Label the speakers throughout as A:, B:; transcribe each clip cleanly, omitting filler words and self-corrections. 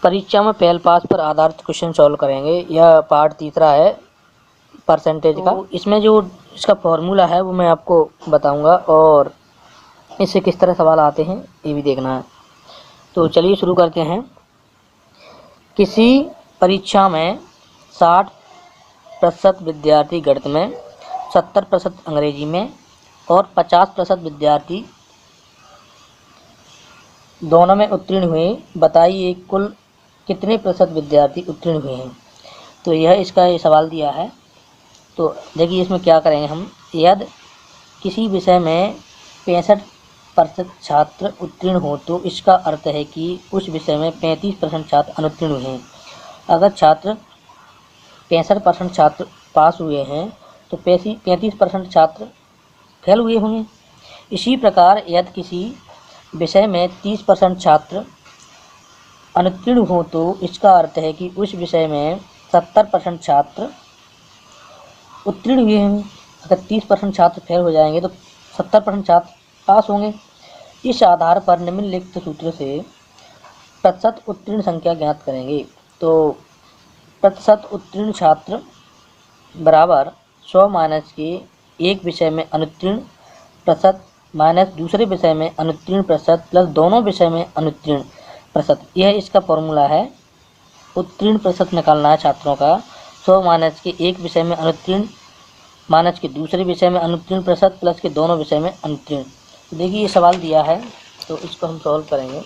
A: परीक्षा में पहल पास पर आधारित क्वेश्चन सॉल्व करेंगे। यह पार्ट तीसरा है परसेंटेज का। इसमें जो इसका फॉर्मूला है वो मैं आपको बताऊंगा और इससे किस तरह सवाल आते हैं ये भी देखना है। तो चलिए शुरू करते हैं। किसी परीक्षा में 60% विद्यार्थी गणित में, 70% अंग्रेजी में और 50% विद्यार्थी दोनों में उत्तीर्ण हुए। बताइए कुल कितने प्रतिशत विद्यार्थी उत्तीर्ण हुए हैं। तो यह इसका ये सवाल दिया है। तो देखिए इसमें क्या करेंगे हम। यदि किसी विषय में 65% छात्र उत्तीर्ण हो तो इसका अर्थ है कि उस विषय में 35% छात्र अनुत्तीर्ण हुए हैं। अगर छात्र 65% छात्र पास हुए हैं तो 35% छात्र फेल हुए होंगे। इसी प्रकार यदि किसी विषय में 30% छात्र अनुत्तीर्ण हो तो इसका अर्थ है कि उस विषय में 70% छात्र उत्तीर्ण हुए हैं। अगर 30% छात्र फेल हो जाएंगे तो 70% छात्र पास होंगे। इस आधार पर निम्नलिखित सूत्र से प्रतिशत उत्तीर्ण संख्या ज्ञात करेंगे। तो प्रतिशत उत्तीर्ण छात्र बराबर 100 माइनस के एक विषय में अनुत्तीर्ण प्रतिशत माइनस दूसरे विषय में अनुत्तीर्ण प्रतिशत प्लस दोनों विषय में अनुत्तीर्ण प्रतिशत। यह इसका फॉर्मूला है। उत्तीर्ण प्रतिशत निकालना है छात्रों का। 100 माइनस के एक विषय में अनुत्तीर्ण माइनस के दूसरे विषय में अनुत्तीर्ण प्रतिशत प्लस के दोनों विषय में अनुत्तीर्ण। तो देखिए ये सवाल दिया है तो इसको हम सॉल्व करेंगे।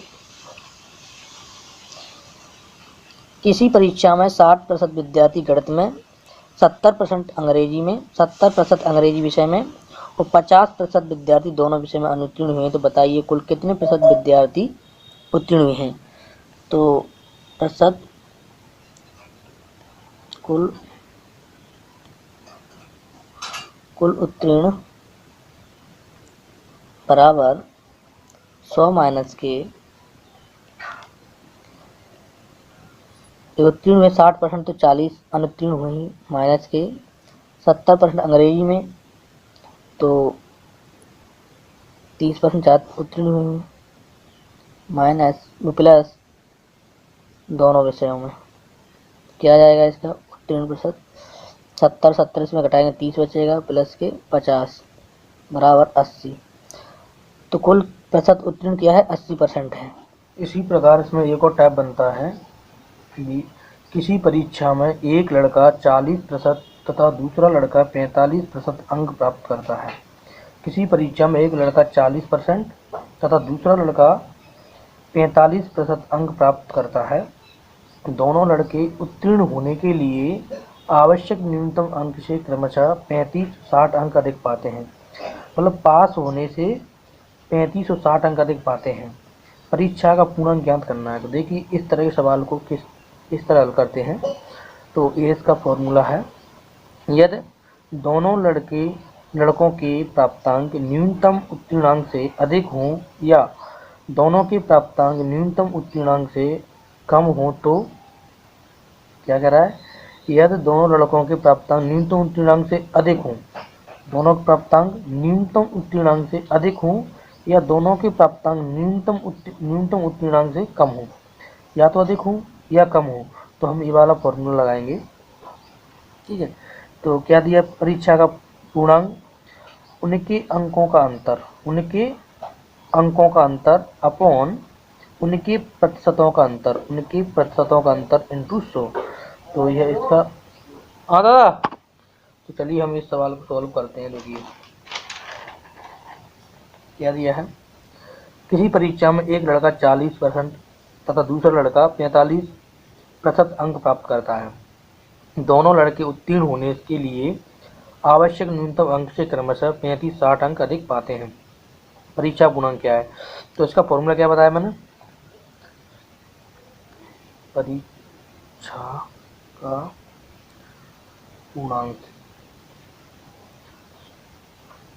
A: किसी परीक्षा में 60% विद्यार्थी गणित में, 70% अंग्रेजी में, 70% अंग्रेजी विषय में और 50% विद्यार्थी दोनों विषय में अनुत्तीर्ण हुए हैं। तो बताइए कुल कितने प्रतिशत विद्यार्थी उत्तीर्ण हुए हैं। तो प्रतिशत कुल उत्तीर्ण बराबर 100 माइनस के उत्तीर्ण में 60% तो 40 अनुत्तीर्ण हुए हैं माइनस के 70% अंग्रेजी में तो 30% छात्र उत्तीर्ण हुए हैं माइनस प्लस दोनों विषयों में। क्या जाएगा इसका उत्तीर्ण प्रतिशत 70 इसमें घटाएंगे 30 बचेगा प्लस के 50 बराबर 80। तो कुल प्रतिशत उत्तीर्ण किया है 80% है।
B: इसी प्रकार इसमें एक और टाइप बनता है कि किसी परीक्षा में एक लड़का 40% तथा दूसरा लड़का 45% अंक प्राप्त करता है। किसी परीक्षा में एक लड़का 40% तथा दूसरा लड़का 45% अंक प्राप्त करता है। दोनों लड़के उत्तीर्ण होने के लिए आवश्यक न्यूनतम अंक से क्रमशः 35-60 अंक अधिक पाते हैं। मतलब पास होने से 35 और 60 अंक अधिक पाते हैं। परीक्षा का पूर्णांक ज्ञात करना है। तो देखिए इस तरह के सवाल को इस तरह हल करते हैं। तो ये इसका फॉर्मूला है। यदि दोनों लड़कों के प्राप्तांक न्यूनतम उत्तीर्णांक से अधिक हों या दोनों के प्राप्तांक न्यूनतम उत्तीर्णांक से कम हो तो क्या कह रहा है। यदि दोनों लड़कों के प्राप्तांक न्यूनतम उत्तीर्णांक से अधिक हों, दोनों के प्राप्तांक न्यूनतम उत्तीर्णांक से अधिक हों या दोनों के प्राप्तांक न्यूनतम उत्तीर्णांक से कम हो, या तो अधिक हो या कम हो, तो हम ये वाला फॉर्मूला लगाएंगे। ठीक है। तो क्या दिया परीक्षा का पूर्णांक उनके अंकों का अंतर अपॉन उनके प्रतिशतों का अंतर इंटू 100। तो यह इसका दादा। तो चलिए हम इस सवाल को सॉल्व करते हैं। देखिए क्या दिया है। किसी परीक्षा में एक लड़का 40% तथा दूसरा लड़का 45% अंक प्राप्त करता है। दोनों लड़के उत्तीर्ण होने के लिए आवश्यक न्यूनतम अंक से क्रमशः 35-60 अंक अधिक पाते हैं। परीक्षा पूर्णांक क्या है। तो इसका फॉर्मूला क्या बताया मैंने। परीक्षा का पूर्णांक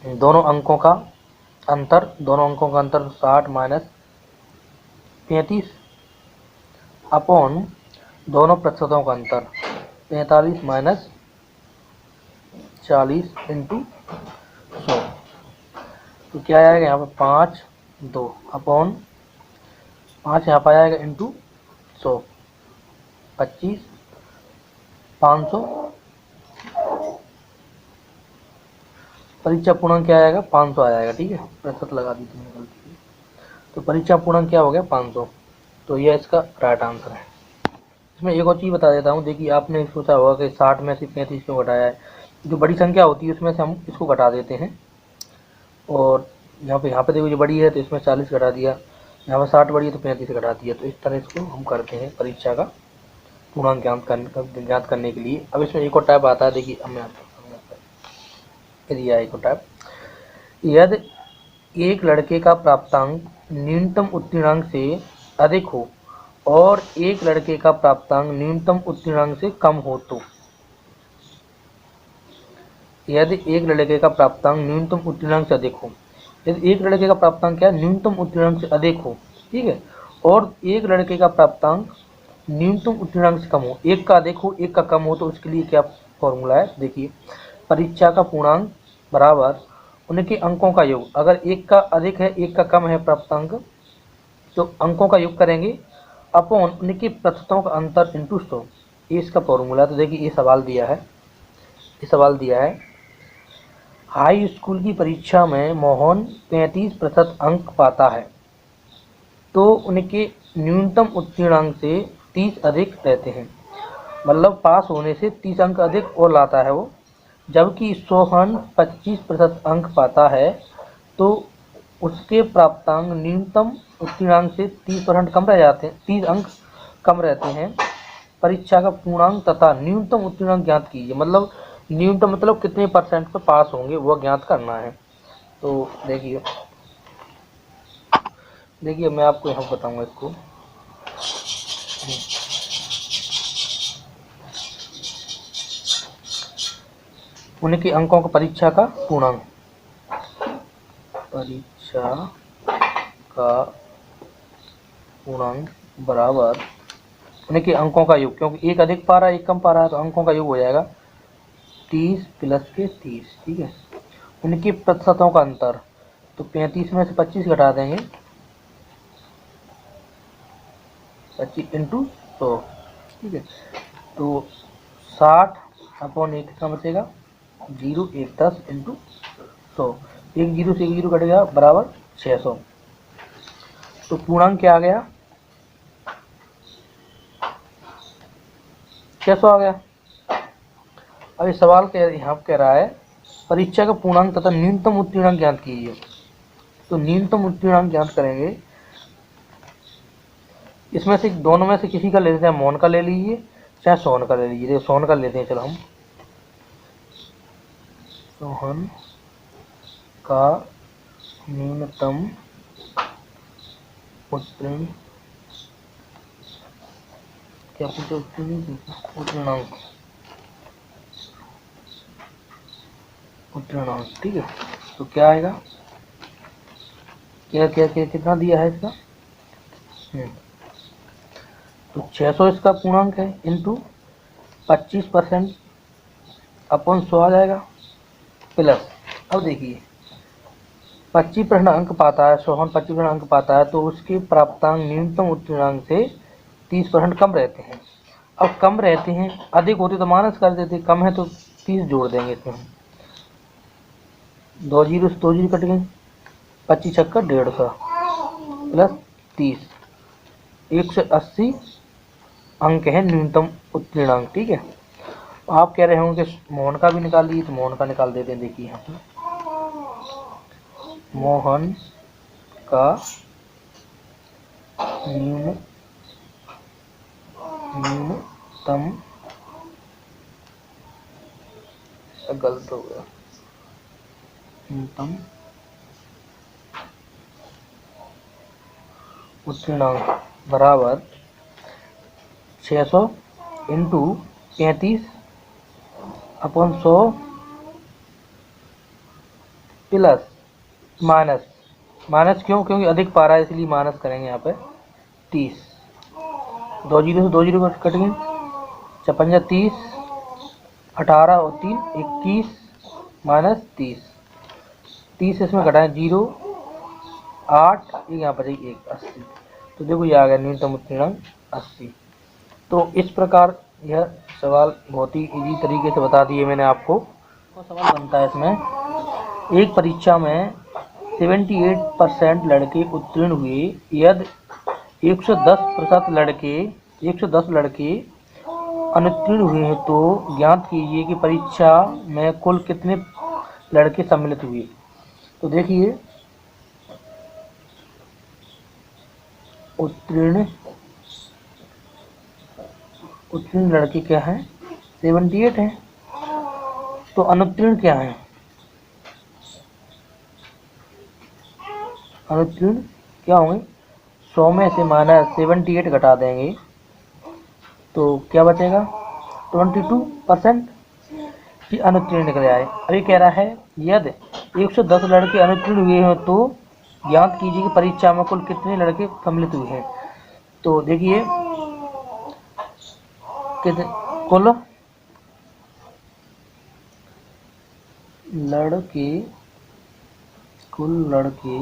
B: दोनों अंकों का अंतर 60 माइनस 35 अपॉन दोनों प्रतिशतों का अंतर 45 माइनस 40 इंटू 100। तो क्या आएगा यहाँ पर 5 2 अपॉन 5 यहाँ पर आएगा इंटू 100। 25, 500, परीक्षा पूर्णांक क्या आएगा, 500 आ जाएगा। ठीक है, प्रतिशत लगा दी तुमने गलती, तो परीक्षा पूर्णांक क्या हो गया, 500। तो यह इसका राइट आंसर है। इसमें एक और चीज़ बता देता हूँ। देखिए आपने सोचा होगा कि 60 में से 35 क्यों घटाया है। जो बड़ी संख्या होती है उसमें से हम इसको घटा देते हैं, और यहाँ पे देखो ये बड़ी है तो इसमें 40 घटा दिया, यहाँ पर 60 बड़ी है तो 35 घटा दिया। तो इस तरह इसको हम करते हैं परीक्षा का पूर्णांक ज्ञात करने के लिए। अब इसमें एक और टाइप आता है, देखिए अब मैं एक और टाइप, यदि एक लड़के का प्राप्तांक न्यूनतम उत्तीर्णांक से अधिक हो और एक लड़के का प्राप्तांक न्यूनतम उत्तीर्णांक से कम हो, तो यदि एक लड़के का प्राप्तांक न्यूनतम उत्तीर्णांक से अधिक हो, यदि एक लड़के का प्राप्तांक क्या है, न्यूनतम उत्तीर्णांक से अधिक हो, ठीक है, और एक लड़के का प्राप्तांक न्यूनतम उत्तीर्णांक से कम हो, एक का अधिक हो एक का कम हो, तो उसके लिए क्या फॉर्मूला है, देखिए परीक्षा का पूर्णांक बराबर उनके अंकों का योग। अगर एक का अधिक है एक का कम है प्राप्तांक, तो अंकों का योग करेंगे अपॉन उनके प्रतिशतों का अंतर इंटू 100, ये इसका फॉर्मूला। तो देखिए ये सवाल दिया है, हाई स्कूल की परीक्षा में मोहन 35% अंक पाता है, तो उनके न्यूनतम उत्तीर्णांक से 30 अधिक रहते हैं, मतलब पास होने से 30 अंक अधिक और लाता है वो। जबकि सोहन 25% अंक पाता है, तो उसके प्राप्तांक न्यूनतम उत्तीर्णांक से 30% कम रह जाते हैं, 30 अंक कम रहते हैं। परीक्षा का पूर्णांक तथा न्यूनतम उत्तीर्णांक ज्ञात कीजिए, मतलब न्यूनतम मतलब कितने परसेंट पर पास होंगे वह ज्ञात करना है। तो देखिए मैं आपको यहाँ बताऊंगा इसको। उनके अंकों का परीक्षा का पूर्णांक बराबर उनके अंकों का योग, क्योंकि एक अधिक पा रहा है एक कम पा रहा है, तो अंकों का योग हो जाएगा 30 प्लस के 30। ठीक है, उनके प्रतिशतों का अंतर, तो 35 में से 25 घटा देंगे, 25 इंटू 100। ठीक है, तो 60 अपॉन 1 कितना बचेगा, 0, 1 10 इंटू 100, एक जीरो से एक जीरो कटेगा बराबर 600। तो पूर्णांक क्या आ गया, 600 आ गया। अब इस सवाल के यहाँ कह रहा है परीक्षा का पूर्णांक तथा न्यूनतम उत्तीर्णांक ज्ञात कीजिए। तो न्यूनतम उत्तीर्णांक ज्ञात करेंगे, इसमें से दोनों में से किसी का ले लेते हैं, मोहन का ले लीजिए चाहे सोहन का ले लीजिए। देखो सोहन का लेते हैं, चलो हम सोहन का न्यूनतम उत्तीर्ण क्या पूछे, उत्तीर्णांक। ठीक है, तो क्या आएगा, क्या क्या क्या कितना दिया है इसका, तो 600 इसका पूर्णांक है, इंटू 25% अपॉन 100 आ जाएगा, प्लस अब देखिए 25% अंक पाता है, सोहन 25% अंक पाता है, तो उसके प्राप्तांक न्यूनतम उत्तीर्णांक से 30% कम रहते हैं। अब कम रहते हैं, अधिक होते तो माइनस कर देते, कम है तो 30 जोड़ देंगे इसमें हम, 2 जीरो से 2 जीरो कट गए, 25 छक्का 150 प्लस 30, 180 अंक है न्यूनतम उत्तीर्णांक। ठीक है, आप कह रहे होंगे मोहन का भी निकाल लीजिए, तो मोहन का निकाल देते हैं। देखिए यहाँ पे मोहन का न्यूनतम, गलत हो गया, न्यूनतम उत्तीर्णांक बराबर 600 इंटू 35 अपॉन 100 प्लस माइनस क्यों, क्योंकि अधिक पा रहा है इसलिए माइनस करेंगे यहाँ पे 30, 2 जीरो से 2 जीरो कट गए, 56 30, 18 और 3 21 माइनस 30 इसमें घटाएं 0, 8 यहाँ पर 1 80। तो देखो ये आ गया न्यूनतम उत्तीर्णांक 80। तो इस प्रकार यह सवाल बहुत ही इजी तरीके से बता दिए मैंने आपको। तो सवाल बनता है इसमें, एक परीक्षा में 78% लड़के उत्तीर्ण हुए यदि 110 लड़के अनुत्तीर्ण हुए हैं तो ज्ञात कीजिए कि परीक्षा में कुल कितने लड़के सम्मिलित हुए। तो देखिए, उत्तीर्ण लड़के क्या हैं, 78 हैं। तो अनुत्तीर्ण क्या है, अनुत्तीर्ण क्या होंगे, 100 में से -78 घटा देंगे तो क्या बचेगा, 22% कि अनुत्तीर्ण निकल आए। अभी कह रहा है यदि 110 लड़के अनुत्तीर्ण हुए हैं तो ज्ञात कीजिए कि परीक्षा में कुल कितने लड़के सम्मिलित हुए हैं। तो देखिए, कुल लड़के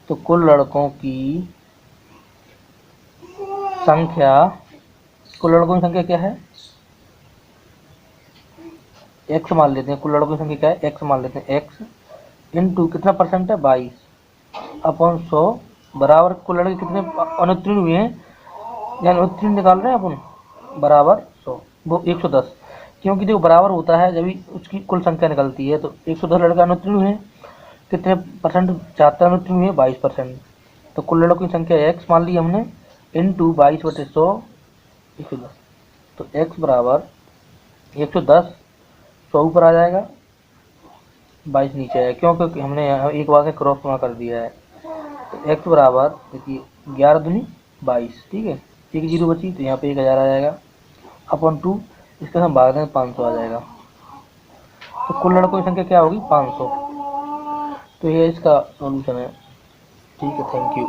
B: तो कुल लड़कों की संख्या, क्या है, x मान लेते हैं। कुल लड़कों की संख्या क्या है, x मान लेते हैं। x इंटू कितना परसेंट है, 22/100 बराबर कुल लड़के कितने अनुत्तीर्ण हुए हैं, यानी उत्तीर्ण निकाल रहे हैं अपन, बराबर 100, वो 110। क्योंकि देखो बराबर होता है जब उसकी कुल संख्या निकलती है। तो 110 लड़के अनुत्तीर्ण हुए हैं, कितने परसेंट, 74 अनुत्तीर्ण हुए, 22%। तो कुल लड़कों की संख्या x मान ली हमने, इंटू 22/100 110। तो x बराबर 110, 100 ऊपर आ जाएगा, 22 नीचे आएगा, क्योंकि हमने यहाँ एक बार क्रॉस गुणा कर दिया है। तो x बराबर देखिए 11 दूनी 22, ठीक है, एक जीरो बची तो यहाँ पे 1000 आ जाएगा अपन 2, इसका हम भाग दें 500 आ जाएगा। तो कुल लड़कों की संख्या क्या होगी, 500। तो ये इसका सॉल्यूशन है, ठीक है, थैंक यू।